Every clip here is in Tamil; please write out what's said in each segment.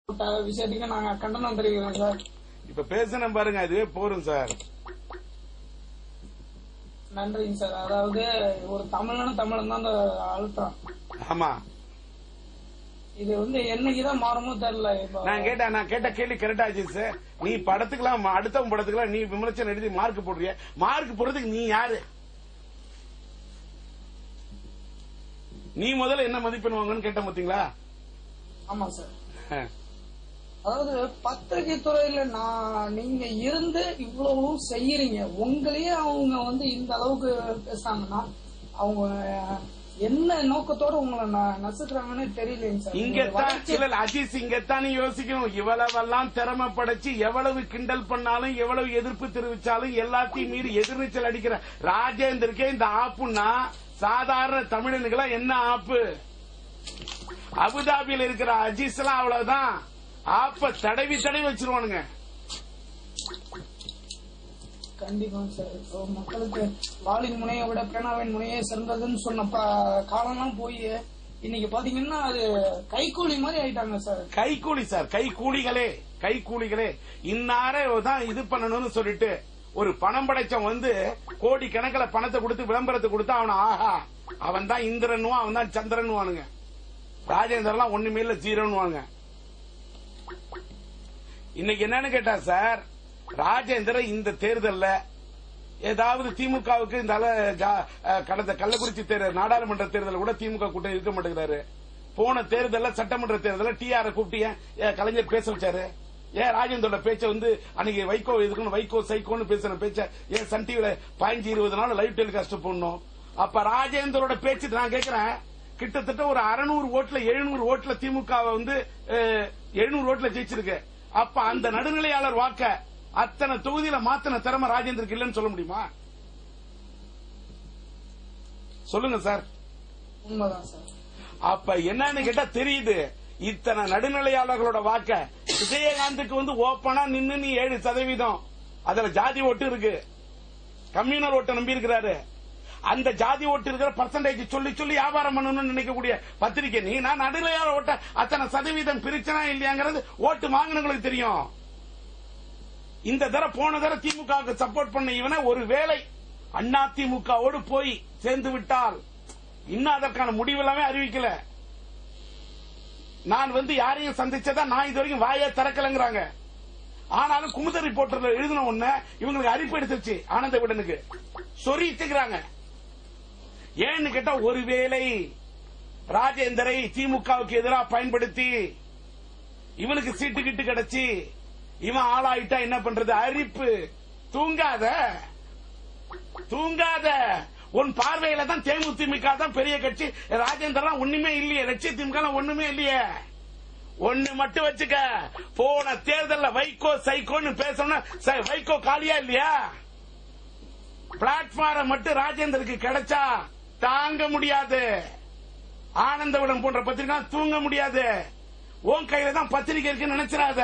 விஷயத்துக்கு நாங்க கண்டனம் தெரிவிக்கிறோம் சார். இப்ப பேசணும் பாருங்க, அதுவே போரும் சார். நன்றிங்க சார். அதாவது ஒரு தமிழன் தான் அந்த அழுத்தம். ஆமா, இது என்னைக்குதான் மாறுமோ தெரியல. நான் கேட்ட கேள்வி கரெக்டா ஆச்சு சார். நீ படத்துக்கெல்லாம் அடுத்தவங்க படத்துக்கெல்லாம் நீ விமர்சனம் எழுதி மார்க் போடுறிய, மார்க் போடுறதுக்கு நீ யாரு? நீ முதல்ல என்ன மதிப்பெண் வாங்கன்னு கேட்ட பாத்தீங்களா? ஆமா சார். அதாவது பத்திரிகை துறையில நீங்க இருந்து இவ்வளவு செய்யறீங்க, உங்களையே அவங்க இந்த அளவுக்கு பேசாங்கன்னா அவங்க என்ன நோக்கத்தோட உங்களை நசுக்குறாங்கன்னு தெரியலங்க சார். இங்கத்தான் அஜிஸ், இங்கத்தான் நீ யோசிக்கணும். இவ்வளவெல்லாம் திறமை படைச்சு எவ்வளவு கிண்டல் பண்ணாலும் எவ்வளவு எதிர்ப்பு தெரிவிச்சாலும் எல்லாத்தையும் மீறி எதிர்நீச்சல் அடிக்கிற ராஜேந்தருக்கே இந்த ஆப்புன்னா சாதாரண தமிழனுக்கு என்ன ஆப்பு? அபுதாபியில் இருக்கிற அஜிஸ் எல்லாம் அவ்வளவுதான், ஆப்ப தடவி வச்சிருவானுங்க. கண்டிப்பா சார். மக்களுக்கு வாளின் முனையை விட பேனாவின் முனையே சிறந்ததுன்னு சொன்ன காலம்லாம் போய் இன்னைக்கு பாத்தீங்கன்னா அது கைக்கூலி மாதிரி ஆயிட்டாங்க சார். கைக்கூலி சார், கைக்கூலிகளே இன்னாரே தான் இது பண்ணணும்னு சொல்லிட்டு ஒரு பணம் படைச்சவன் கோடி கணக்கில் பணத்தை கொடுத்து விளம்பரத்தை கொடுத்தா அவன் ஆஹா அவன் தான் இந்திரனுவான், அவன் தான் சந்திரனுவானுங்க. ராஜேந்திரலாம் ஒண்ணுமே இல்ல, ஜீரோன்னுவாங்க. இன்னைக்கு என்னன்னு கேட்டா சார், ராஜேந்திரன் இந்த தேர்தல்ல ஏதாவது திமுகவுக்கு இந்த கடந்த கள்ளக்குறிச்சி நாடாளுமன்ற தேர்தல் கூட திமுக கூட்டம் இருக்க மாட்டேங்கிறாரு. போன தேர்தல்ல சட்டமன்ற தேர்தல டிஆர் கூப்பிட்டு கலைஞர் பேச வச்சாரு. ஏன் ராஜேந்திரோட பேச்ச அன்னைக்கு வைகோ எதுக்குன்னு வைகோ சைக்கோன்னு பேசுற பேச்ச ஏன் சன் டிவில 15-20 நாள் லைவ் டெலிகாஸ்ட் போடணும்? அப்ப ராஜேந்திரோட பேச்சு நான் கேட்கிறேன், கிட்டத்தட்ட ஒரு 600 ஓட்டுல 700 ஓட்டுல திமுக 700 ஓட்டுல ஜெயிச்சிருக்கு. அப்ப அந்த நடுநிலையாளர் வாக்க அத்தனை தொகுதியில மாத்தின திறமை ராஜேந்திருக்கு இல்லன்னு சொல்ல முடியுமா? சொல்லுங்க சார். உண்மைதான் சார். அப்ப என்னன்னு கேட்டா தெரியுது, இத்தனை நடுநிலையாளர்களோட வாக்க விஜயகாந்துக்கு ஓப்பனா நின்னு நீ 7%, அதுல ஜாதி ஓட்டு இருக்கு, கம்யூனல் ஓட்டை நம்பி இருக்கிறாரு. அந்த ஜாதி ஓட்டு இருக்கிற பர்சன்டேஜ் சொல்லி வியாபாரம் பண்ணணும்னு நினைக்கக்கூடிய பத்திரிகை நீ. நான் நடுநிலையாளர் ஓட்ட அத்தனை சதவீதம் பிரிச்சனா இல்லையாங்கிறது ஓட்டு வாங்கினவங்களுக்கு தெரியும். இந்த போன தர திமுக சப்போர்ட் பண்ண இவனை ஒருவேளை அண்ணா திமுகவோடு போய் சேர்ந்து விட்டால் இன்னும் அதற்கான முடிவு எல்லாமே அறிவிக்கல. நான் யாரையும் சந்திச்சதா நான் இது வரைக்கும் வாயே திறக்கலங்கிறாங்க. ஆனாலும் குமுத ரிப்போர்ட்டர்ல எழுதின ஒண்ணு இவங்களுக்கு அரிப்பு எடுத்துச்சு. ஆனந்த விடனுக்கு சொரித்துக்கிறாங்க. ஏன்னு கேட்டா ஒருவேளை ராஜேந்தரை திமுகவுக்கு எதிராக பயன்படுத்தி இவனுக்கு சீட்டு கிட்டு கிடைச்சி இவன் ஆளாயிட்டா என்ன பண்றது? அரிப்பு. தூங்காத உன் பார்வையில தான் தேமுதிக தான் பெரிய கட்சி, ராஜேந்திரன் ஒண்ணுமே இல்லையே, லட்சிய திமுக ஒண்ணுமே இல்லையே. ஒண்ணு மட்டும் வச்சுக்க, போன தேர்தல்ல வைகோ சைக்கோன்னு பேசணும், வைகோ காலியா இல்லையா? பிளாட்பார்ம் மட்டும் ராஜேந்தருக்கு கிடைச்சா தாங்க முடியாது. ஆனந்தவிடம் போன்ற பத்திரிகை தூங்க முடியாது. உன் கையில தான் பத்திரிகை இருக்கு நினைச்சிடாத.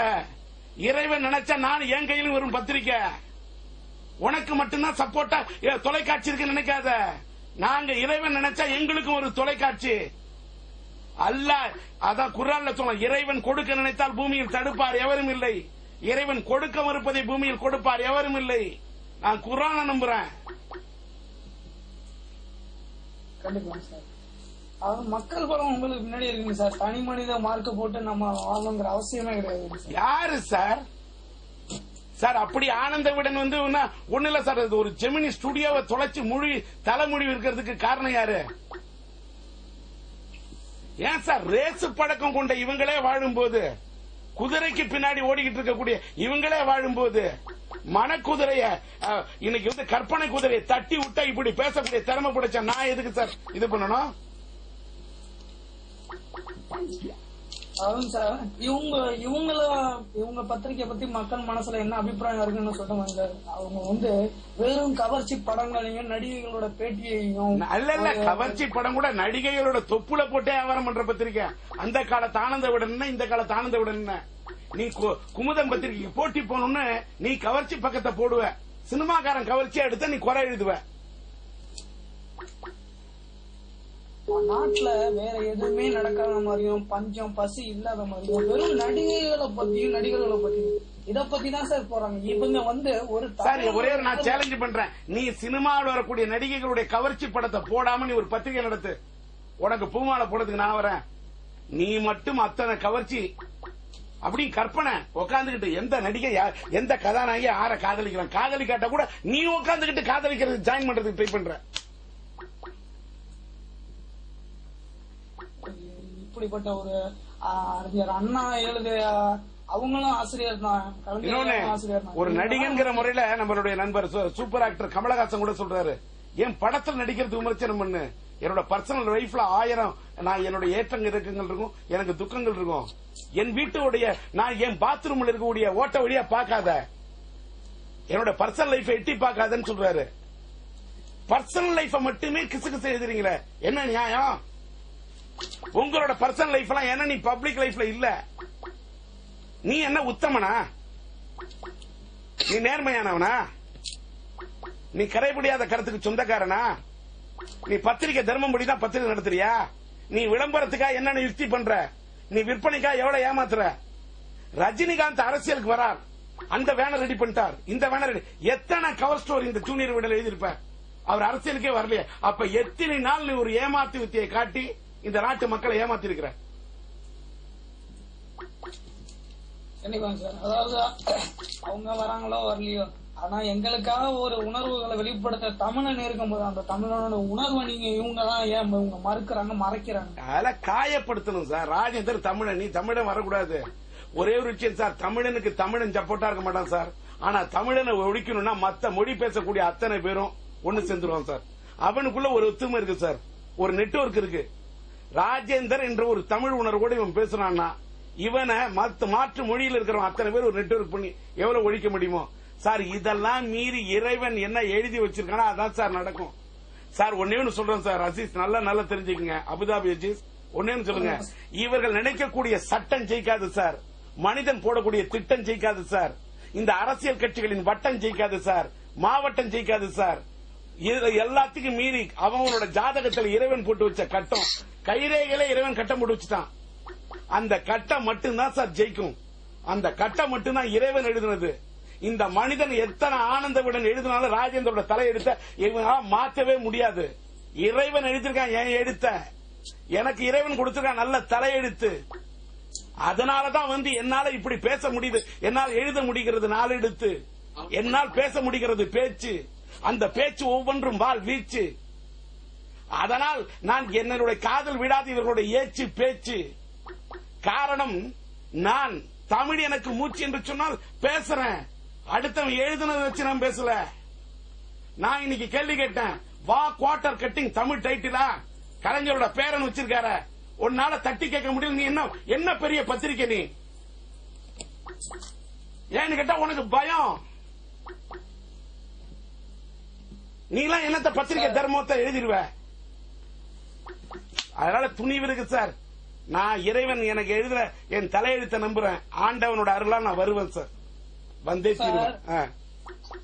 இறைவன் நினைச்சா நான் என் கையிலும் வரும் பத்திரிக்கை. உனக்கு மட்டும்தான் சப்போர்ட்டா தொலைக்காட்சி இருக்கு நினைக்காத. நாங்க இறைவன் நினைச்சா எங்களுக்கும் ஒரு தொலைக்காட்சி அல்ல. அதான் குர்ஆன்ல சொல்ல, இறைவன் கொடுக்க நினைத்தால் பூமியில் தடுப்பார் எவரும் இல்லை, இறைவன் கொடுக்க மறுப்பதை பூமியில் கொடுப்பார் எவரும் இல்லை. நான் குர்ஆனை நம்புறேன். கண்டிப்பா சார். மக்கள் பலம் உங்களுக்கு முன்னாடி இருக்குங்க சார். தனி மனித மார்க்க போட்டு நம்ம வாழணுங்கிற அவசியமே கிடையாது. யாரு சார்? சார் அப்படி ஆனந்த விடன் ஒண்ணு இல்ல சார், ஒரு ஜெமினி ஸ்டுடியோவை தொலைச்சு தலைமொழி இருக்கிறதுக்கு காரணம் யாரு? ஏன் சார் ரேசு பழக்கம் கொண்ட இவங்களே வாழும்போது, குதிரைக்கு பின்னாடி ஓடிக்கிட்டு இருக்கக்கூடிய இவங்களே வாழும்போது, மனக்குதிரைய இன்னைக்கு கற்பனை குதிரையை தட்டி விட்டா இப்படி பேசக்கூடிய திறமை படைச்ச நான் எதுக்கு சார் இது பண்ணணும்? சார் இவங்க பத்திரிகை பத்தி மக்கள் மனசுல என்ன அபிப்பிராயம் இருக்குன்னு சொல்லுவாங்க சார். அவங்க வெறும் கவர்ச்சி படங்களையும் நடிகைகளோட பேட்டியையும் அல்ல, கவர்ச்சி படம் கூட நடிகைகளோட தொப்புல போட்டே வியாபாரம் பண்ற பத்திரிகை. அந்த காலத்து ஆனந்த விடன் இந்த காலத்து ஆனந்த விடன். நீ குமுதம் பத்திரிகைக்கு போட்டி போகணும்னு நீ கவர்ச்சி பக்கத்தை போடுவ, சினிமாக்காரன் கவர்ச்சியா எடுத்த நீ குறை எழுதுவ. நாட்டுல வேற எதுவுமே நடக்காத மாதிரியும் பஞ்சம் பசி இல்லாத மாதிரியும் வெறும் நடிகைகளை பத்தியும் நடிகர்களை பத்தியும் இத பத்தி தான் சார் போறாங்க. இவங்க ஒரு ஒரே நான் சேலஞ்ச் பண்றேன், நீ சினிமாவில் வரக்கூடிய நடிகைகளுடைய கவர்ச்சி படத்தை போடாம நீ ஒரு பத்திரிகை நடத்து, உனக்கு பூமாலை போடுறதுக்கு நான் வரேன். நீ மட்டும் அத்தனை கவர்ச்சி அப்படி கற்பனை உட்காந்துக்கிட்டு எந்த நடிகை எந்த கதாநாயகி யார காதலிக்கிறான், காதலிக்காட்ட கூட நீ உட்காந்துக்கிட்டு காதலிக்கிறது ஜாயின் பண்றதுக்கு ட்ரை பண்ற. இப்படிப்பட்ட ஒரு அறிஞர் அண்ணா எழுதிய அவங்களும் ஆசிரியர் தான். ஒரு நடிகன்கிற முறையில நம்மளுடைய நண்பர் சூப்பர் ஆக்டர் கமலஹாசன் கூட சொல்றாரு, என் படத்தில் நடிக்கிறது விமர்சனம் பண்ணு, என்னோட பர்சனல் லைஃப்ல 1000 நான் என்னோட ஏற்றங்கள் இறக்கங்கள் இருக்கும், எனக்கு துக்கங்கள் இருக்கும். என் வீட்டுடைய நான் என் பாத்ரூம்ல இருக்கக்கூடிய ஓட்ட வழியா பார்க்காத, என்னோட பர்சனல் லைஃப் எட்டி பார்க்காதன்னு சொல்றாரு. பர்சனல் லைஃப் மட்டுமே கிசு கிசு எழுதுறீங்களே, என்ன நியாயம்? உங்களோட பர்சனல் லைஃப் எல்லாம் என்ன நீ பப்ளிக் லைஃப்ல இல்ல? நீ என்ன உத்தமனா? நீ நேர்மையானவனா? நீ கரைபிடியாத கருத்துக்கு சொந்தக்காரனா? நீ பத்திரிகை தர்மம் தான் பத்திரிகை நடத்துறியா? நீ விளம்பரத்துக்கா என்ன யுக்தி பண்ற? நீ விற்பனைக்கா எவ்வளவு ஏமாத்துற? ரஜினிகாந்த் அரசியலுக்கு வரார், அந்த வேனை ரெடி பண்ணிட்டார், இந்த வேனை ரெடி. எத்தனை கவர் ஸ்டோரி இந்த ஜூனியர் விடல எழுதியிருப்ப, அவர் அரசியலுக்கே வரலையே. அப்ப எத்தனை நாள் நீ ஒரு ஏமாத்து வித்தியை காட்டி இந்த நாட்டு மக்களை ஏமாத்தி இருக்கிற? சார், அதாவது அவங்க வராங்களோ வரலையோ, ஆனா எங்களுக்காக ஒரு உணர்வுகளை வெளிப்படுத்த தமிழன் இருக்கும்போது அந்த தமிழனோட உணர்வை நீங்க இவங்க தான் ஏன் இவங்க மறைக்கிறாங்க? அதெல்லாம் காயப்படுத்தணும் சார். ராஜேந்தர் தமிழன், நீ தமிழன் வரக்கூடாது. ஒரே ஒரு விஷயம் சார், தமிழனுக்கு தமிழன் சப்போர்ட்டா இருக்க மாட்டான் சார். ஆனா தமிழனை ஒழிக்கணும்னா மத்த மொழி பேசக்கூடிய அத்தனை பேரும் ஒண்ணு சேர்ந்துருவான் சார். அவனுக்குள்ள ஒரு ஒத்துமை இருக்கு சார், ஒரு நெட்வொர்க் இருக்கு. ராஜேந்தர் என்ற ஒரு தமிழ் உணர்வோடு இவன் பேசுறான்னா இவனை மாற்று மொழியில் இருக்கிறவன் அத்தனை பேர் ஒரு நெட்வொர்க் பண்ணி எவ்வளவு ஒழிக்க முடியுமோ சார். இதெல்லாம் மீறி இறைவன் என்ன எழுதி வச்சிருக்கானா அதான் சார் நடக்கும் சார். ஒன்னே சொல்றேன் சார், அசீஸ் நல்லா தெரிஞ்சுக்கங்க, அபுதாபி அஜீஸ் ஒன்னே சொல்லுங்க, இவர்கள் நினைக்கக்கூடிய சட்டம் ஜெயிக்காது சார், மனிதன் போடக்கூடிய திட்டம் ஜெயிக்காது சார், இந்த அரசியல் கட்சிகளின் வட்டம் ஜெயிக்காது சார், மாவட்டம் ஜெயிக்காது சார். எல்லாத்துக்கும் மீறி அவங்களோட ஜாதகத்தில் இறைவன் போட்டு வச்ச கட்டம், கைரேகையில இறைவன் கட்டம் போட்டு வச்சுட்டான். அந்த கட்டம் மட்டும்தான் சார் ஜெயிக்கும், அந்த கட்டம் மட்டும்தான் இறைவன் எழுதுனது. இந்த மனிதன் எத்தனை ஆனந்தவுடன் எழுதினாலும் ராஜேந்திரோட தலையெடுத்த இவங்களால மாற்றவே முடியாது. இறைவன் எழுதிருக்கான், என் எழுத்த எனக்கு இறைவன் கொடுத்திருக்கான் நல்ல தலையெழுத்து. அதனாலதான் என்னால இப்படி பேச முடியுது, என்னால் எழுத முடிகிறது நாளெடுத்து, என்னால் பேச முடிகிறது பேச்சு, அந்த பேச்சு ஒவ்வொன்றும் வாள் வீச்சு. அதனால் நான் என்னுடைய காதல் விடாது இவர்களுடைய ஏச்சு பேச்சு. காரணம் நான் தமிழ் எனக்கு மூச்சு என்று சொன்னால் பேசுறேன், அடுத்தவன் எழுதுனதை வச்சு நான் பேசல. நான் இன்னைக்கு கேள்வி கேட்டேன், வா குவார்டர் கட்டிங் தமிழ் டைட்டிலா, கலைஞரோட பேரன் வச்சிருக்காரு, உன்னால தட்டி கேட்க முடியல, நீ என்ன பெரிய பத்திரிக்கை நீ? ஏன்னு கேட்டா உனக்கு பயம். நீலாம் என்னத்த பத்திரிகை தர்மத்தை எழுதிடுவ? அதனால துணிவு இருக்கு சார். நான் இறைவன் எனக்கு எழுதுற என் தலையெழுத்த நம்புறேன், ஆண்டவனோட அருளா நான் வருவேன் சார், வந்தே தீருவேன்.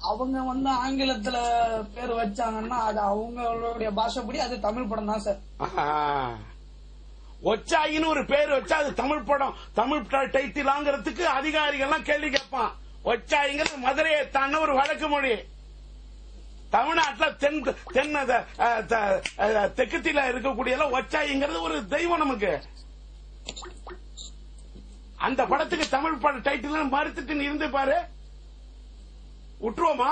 அவங்க ஆங்கிலத்துல பேர் வச்சாங்கன்னா அது அவங்களுடைய பாஷைப்படி அது தமிழ் படம் தான் சார். ஒச்சாயின்னு ஒரு பேர் வச்சா அது தமிழ் படம், தமிழ் டைட்டிலாங்கிறதுக்கு அதிகாரிகள்லாம் கேள்வி கேட்பான். ஒச்சாயிங்கிறது மதுரையை தாண்ட ஒரு வழக்கு மொழி. தமிழ்நாட்டில் தெற்கத்தில இருக்கக்கூடிய ஒச்சாயிங்கிறது ஒரு தெய்வம் நமக்கு. அந்த படத்துக்கு தமிழ் பட டைட்டில் மறுத்துட்டு நீ இருந்து பாரு, விட்டுருவோமா?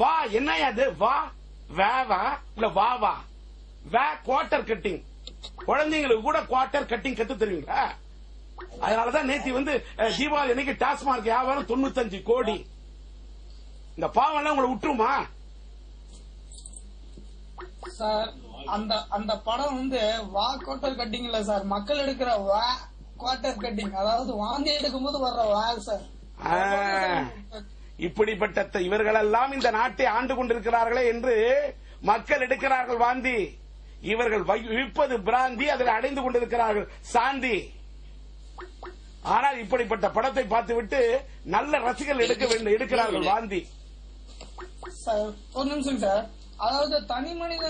வா என்ன அது? வா வேவா இல்ல வா வா வே குவார்டர் கட்டிங். குழந்தைங்களுக்கு கூட குவார்டர் கட்டிங் கத்து தருவீங்களா? அதனாலதான் நேத்தி தீபாவளி அன்னைக்கு டாஸ்மார்க் வியாபாரம் 95 கோடி. இந்த பாவம் எல்லாம் உங்களை விட்டுருமா சார்? அந்த படம் வா குவார்டர் கட்டிங் இல்ல சார், மக்கள் எடுக்கிற வா குவார்டர் கட்டிங், அதாவது வாந்தி எடுக்கும் போது வர்ற வா சார். இப்படிப்பட்ட இவர்களெல்லாம் இந்த நாட்டை ஆண்டு கொண்டிருக்கிறார்களே என்று மக்கள் எடுக்கிறார்கள் வாந்தி. இவர்கள் விற்பது பிராந்தி, அதில் அடைந்து கொண்டிருக்கிறார்கள் சாந்தி. ஆனால் இப்படிப்பட்ட படத்தை பார்த்துவிட்டு நல்ல ரசிகர்கள் எடுக்கிறார்கள் வாந்தி. ஒரு நிமிஷம் சார், அதாவது தனி மனித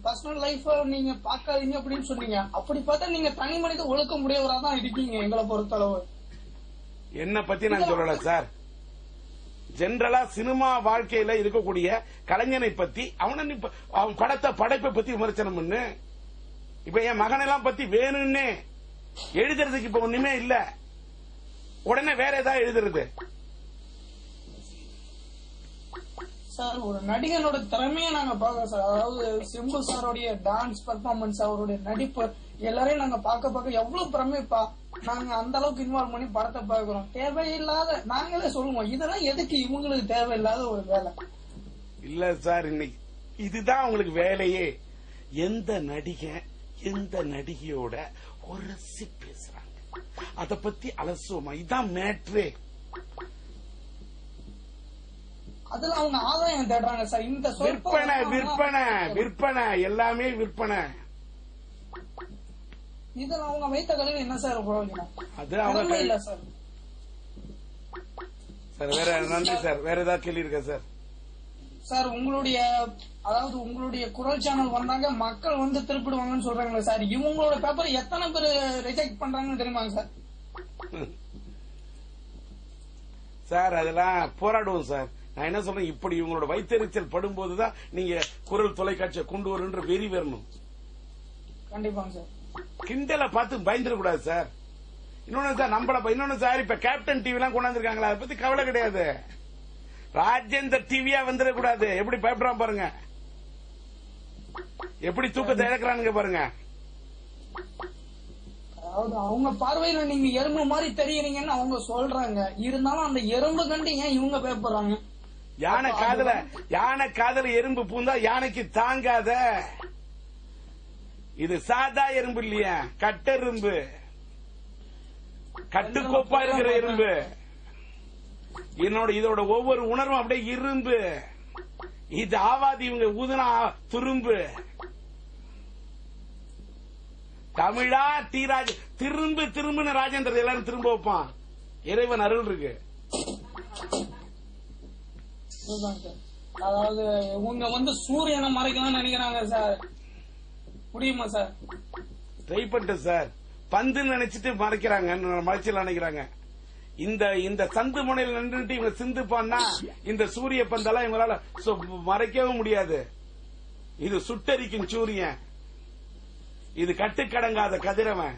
பர்சனல் லைஃப் நீங்க பாக்காதீங்க அப்படின்னு சொன்னீங்க. அப்படி பார்த்தா நீங்க தனி மனித ஒழுக்க முடியவரா தான் இருக்கீங்க எங்களை பொறுத்தளவு. என்ன பத்தி நான் சொல்லல சார், ஜெனரலா சினிமா வாழ்க்கையில இருக்கக்கூடிய கலைஞனை பத்தி அவன் படைப்பை பத்தி விமர்சனம் பண்ணு. இப்ப என் மகனெல்லாம் பத்தி வேணும்னே எழுதுறதுக்கு இப்ப ஒண்ணுமே இல்ல, உடனே வேற ஏதாவது எழுதுறது. சார் ஒரு நடிகனோட திறமையை நாங்க பாக்க சார், அதாவது சிம்பு சாரோடைய டான்ஸ் பெர்ஃபார்மன்ஸ், அவருடைய நடிப்பு எல்லாரையும் நாங்க பார்க்க எவ்வளவு பிரமிப்பா நாங்க அந்த அளவுக்கு இன்வால்வ் பண்ணி படத்தை பாக்குறோம். தேவையில்லாத நாங்களே சொல்லுவோம், இதெல்லாம் எதுக்கு இவங்களுக்கு தேவையில்லாத ஒரு வேலை இல்ல சார். இன்னைக்கு இதுதான் உங்களுக்கு வேலையே. எந்த நடிகை எந்த நடிகையோட ஒரு பேசுறாங்க, அத பத்தி அலசுவோமா, இதுதான் மேட்ரே. அதுல அவங்க ஆதாயம் தேடுறாங்க சார். இந்த விற்பனை விற்பனை விற்பனை எல்லாமே விற்பனை. இதுல அவங்க வைத்த கல்வி என்ன சார் பிரயோஜனம்? அது அவங்க இல்ல சார். சார் வேற நன்றி சார். வேற ஏதாவது கேள்வி இருக்கா சார்? சார் உங்களுடைய அதாவது உங்களுடைய குரல் சேனல் வந்தாங்க மக்கள் வந்து திருப்பிடுவாங்கன்னு சொல்றாங்களே சார், இவங்களோட பேப்பர் எத்தனை பேர் ரிஜெக்ட் பண்றாங்கன்னு தெரியுமாங்க சார்? சார் அதெல்லாம் போராடுவோம் சார். நான் என்ன சொல்றேன், இப்படி இவங்களோட வைத்தறிச்சல் படும்போதுதான் நீங்க குரல் தொலைக்காட்சியை கொண்டு வருன்ற வெறி வரணும். கண்டிப்பாங்க சார். கிண்டலை பார்த்து பயந்துடக்கூடாது சார். இன்னொன்னு சார், இன்னொன்னு சார், இப்ப கேப்டன் டிவி எல்லாம் கொண்டாந்துருக்காங்களா, அதை பத்தி கவலை கிடையாது. ராஜேந்தர் டிவியா வந்துடக்கூடாது. எப்படி பயப்படுறான் பாருங்க, எப்படி தூக்கத்தை இழக்கிறானுங்க பாருங்க. அதாவது அவங்க பார்வையில நீங்க எறும்பு மாதிரி தெரியுறீங்கன்னு அவங்க சொல்றாங்க, இருந்தாலும் அந்த எறும்பு கண்டு ஏன் இவங்க பயப்படுறாங்க? யானை காதல எறும்பு பூந்தா யானைக்கு தாங்காத. இது சாதா எறும்பு இல்லையா, கட்டெரும்பு, கட்டுக்கோப்பா இருக்கிற எறும்பு. இதோட ஒவ்வொரு உணர்வும் அப்படியே இரும்பு. இது ஆவாதி, இவங்க ஊதுனா துரும்பு. தமிழா தீராஜ் திரும்புன்னு ராஜேந்திர எல்லாரும் திரும்ப வைப்பான். இறைவன் அருள் இருக்கு. அதாவது இவங்க வந்து சூரியனை மறைக்கலாம் நினைக்கிறாங்க சார், முடியுமா சார்? ட்ரை பண்ணிட்டு சார், பந்து நினைச்சிட்டு மறைக்கிறாங்க, மறைச்சல நினைக்கிறாங்க. இந்த சந்து முனையில் நின்றுட்டு இவங்க சிந்துப்பான்னா இந்த சூரிய பந்தெல்லாம் இவங்களால மறைக்கவும் முடியாது. இது சுட்டரிக்கும் சூரியன், இது கட்டுக்கடங்காத கதிரவன்.